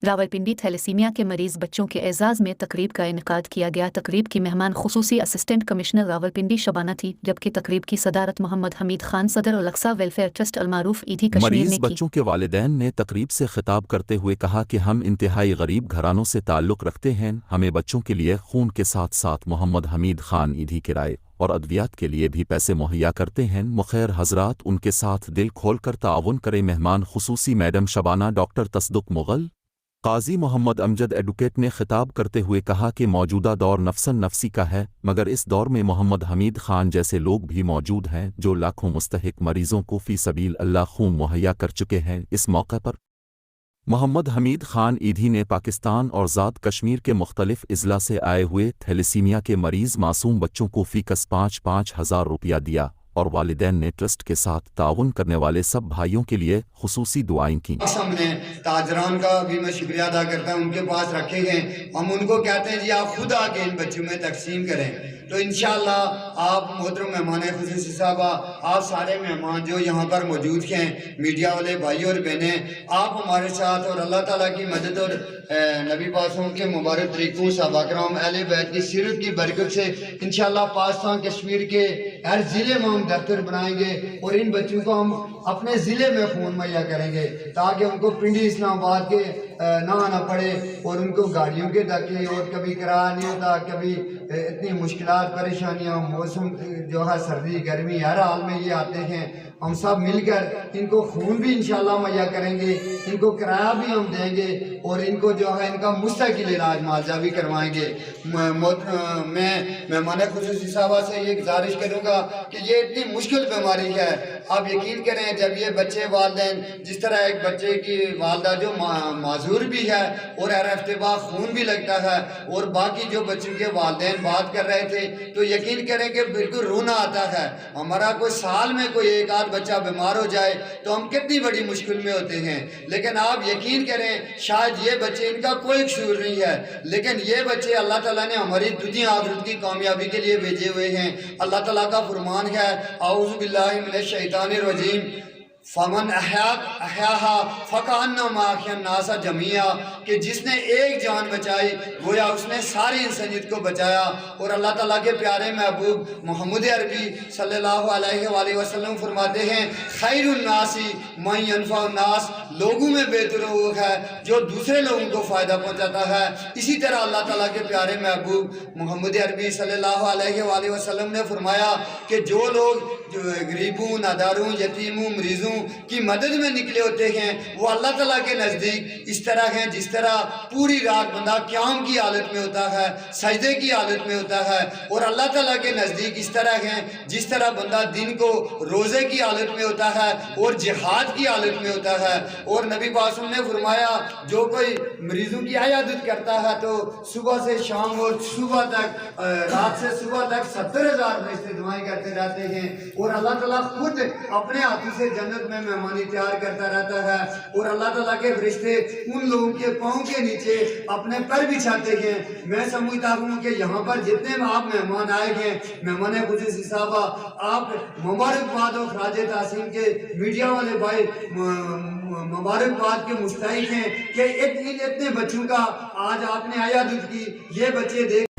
Rawalpindi thalassaemia کے مریض بچوں کے اعزاز میں تقریب کا انعقاد کیا گیا۔ تقریب کی مہمان خصوصی اسسٹنٹ کمشنر راولپنڈی شبانہ تھی، جبکہ تقریب کی صدارت محمد حمید خان صدر الاقصی ویلفیئر ٹرسٹ المعروف ایدھی کشمیر نے مریض کی۔ بچوں کے والدین نے تقریب سے خطاب کرتے ہوئے کہا کہ ہم انتہائی غریب گھرانوں سے تعلق رکھتے ہیں، ہمیں بچوں کے لیے خون کے ساتھ ساتھ محمد حمید خان ایدھی کرائے اور ادویات کے لیے بھی پیسے مہیا کرتے ہیں۔ مخیر حضرات ان کے ساتھ دل کھول کر تعاون کریں۔ مہمان خصوصی میڈم شبانہ ڈاکٹر تصدق مغل، قاضی محمد امجد ایڈوکیٹ نے خطاب کرتے ہوئے کہا کہ موجودہ دور نفساً نفسی کا ہے، مگر اس دور میں محمد حمید خان جیسے لوگ بھی موجود ہیں جو لاکھوں مستحق مریضوں کو فی سبیل اللہ خون مہیا کر چکے ہیں۔ اس موقع پر محمد حمید خان ایدھی نے پاکستان اور ذات کشمیر کے مختلف اضلاع سے آئے ہوئے تھیلیسیمیا کے مریض معصوم بچوں کو فی کس 5,000 روپیہ دیا اور والدین نے ٹرسٹ کے ساتھ تعاون کرنے والے سب بھائیوں کے لیے خصوصی دعائیں کیں۔ ہم نے تاجران کا بھی میں شکریہ ادا کرتا ہوں، ان کے پاس رکھے گئے، ہم ان کو کہتے ہیں جی آپ خود آ کے ان بچوں میں تقسیم کریں۔ تو انشاءاللہ آپ محترم مہمان خصوصی صاحبہ، آپ سارے مہمان جو یہاں پر موجود ہیں، میڈیا والے بھائی اور بہنیں، آپ ہمارے ساتھ اور اللہ تعالیٰ کی مدد اور نبی پاسوں کے مبارک طریقوں، صحابہ کرام، اہل بیت کی سیرت کی برکت سے انشاءاللہ پاکستان کشمیر کے ہر ضلع میں ہم دفتر بنائیں گے اور ان بچوں کو ہم اپنے ضلع میں خون مہیا کریں گے تاکہ ان کو پنڈی اسلام آباد کے نہ آنا پڑے اور ان کو گاڑیوں کے دھکے اور کبھی کرایہ نہیں ہوتا، کبھی اتنی مشکلات پریشانیاں، موسم جو ہے سردی گرمی ہر حال میں یہ آتے ہیں۔ ہم سب مل کر ان کو خون بھی انشاءاللہ مہیا کریں گے، ان کو کرایہ بھی ہم دیں گے اور ان کو جو ہے ان کا مستقل علاج معالجہ بھی کروائیں گے۔ میں مہمان خصوصی صاحبہ سے یہ گزارش کروں گا کہ یہ اتنی مشکل بیماری ہے، آپ یقین کریں جب یہ بچے والدین، جس طرح ایک بچے کی والدہ جو معذور بھی ہے اور ہر ہفتے بعد خون بھی لگتا ہے اور باقی جو بچوں کے والدین بات کر رہے تھے تو یقین کریں کہ بالکل رونا آتا ہے۔ ہمارا کوئی سال میں کوئی ایک آدھ بچہ بیمار ہو جائے تو ہم کتنی بڑی مشکل میں ہوتے ہیں، لیکن آپ یقین کریں شاید یہ بچے ان کا کوئی قصور نہیں ہے، لیکن یہ بچے اللہ تعالیٰ نے ہماری دنیا آخرت کی کامیابی کے لیے بھیجے ہوئے ہیں۔ اللہ تعالیٰ کا فرمان ہے اعوذ باللہ من الشیطان الرجیم فمن احیاها فکانما احیا الناس جميعا، کہ جس نے ایک جان بچائی گویا اس نے ساری انسانیت کو بچایا۔ اور اللہ تعالیٰ کے پیارے محبوب محمد عربی صلی اللہ علیہ وآلہ وسلم فرماتے ہیں خیر الناس من ینفع الناس، لوگوں میں بہتر وہ ہے جو دوسرے لوگوں کو فائدہ پہنچاتا ہے۔ اسی طرح اللہ تعالیٰ کے پیارے محبوب محمد عربی صلی اللہ علیہ وآلہ وسلم نے فرمایا کہ جو لوگ غریبوں، ناداروں، یتیموں، مریضوں کی مدد میں نکلے ہوتے ہیں وہ اللہ تعالیٰ کے نزدیک اس طرح ہیں جس طرح پوری رات بندہ قیام کی حالت میں ہوتا ہے، سجدے کی حالت میں ہوتا ہے، اور اللہ تعالیٰ کے نزدیک اس طرح ہیں جس طرح بندہ دن کو روزے کی حالت میں ہوتا ہے اور جہاد کی حالت میں ہوتا ہے۔ اور نبی پاک نے فرمایا جو کوئی مریضوں کی عیادت کرتا ہے تو صبح سے شام اور صبح تک، رات سے صبح تک 70,000 فرشتے دعائیں کرتے رہتے ہیں، اور اللہ تعالیٰ خود اپنے ہاتھوں سے جنت میں مہمانی تیار کرتا رہتا ہے، اور اللہ تعالیٰ کے فرشتے ان لوگوں کے پاؤں کے نیچے اپنے پر بچھاتے ہیں۔ میں سمجھتا ہوں کہ یہاں پر جتنے آپ مہمان آئے ہیں، مہمان خصوصی صاحبہ، آپ مبارکباد اور خراج تحسین کے میڈیا والے بھائی مبارکباد کے مستحق ہیں کہ اتنے بچوں کا آج آپ نے عیادت کی۔ یہ بچے دیکھ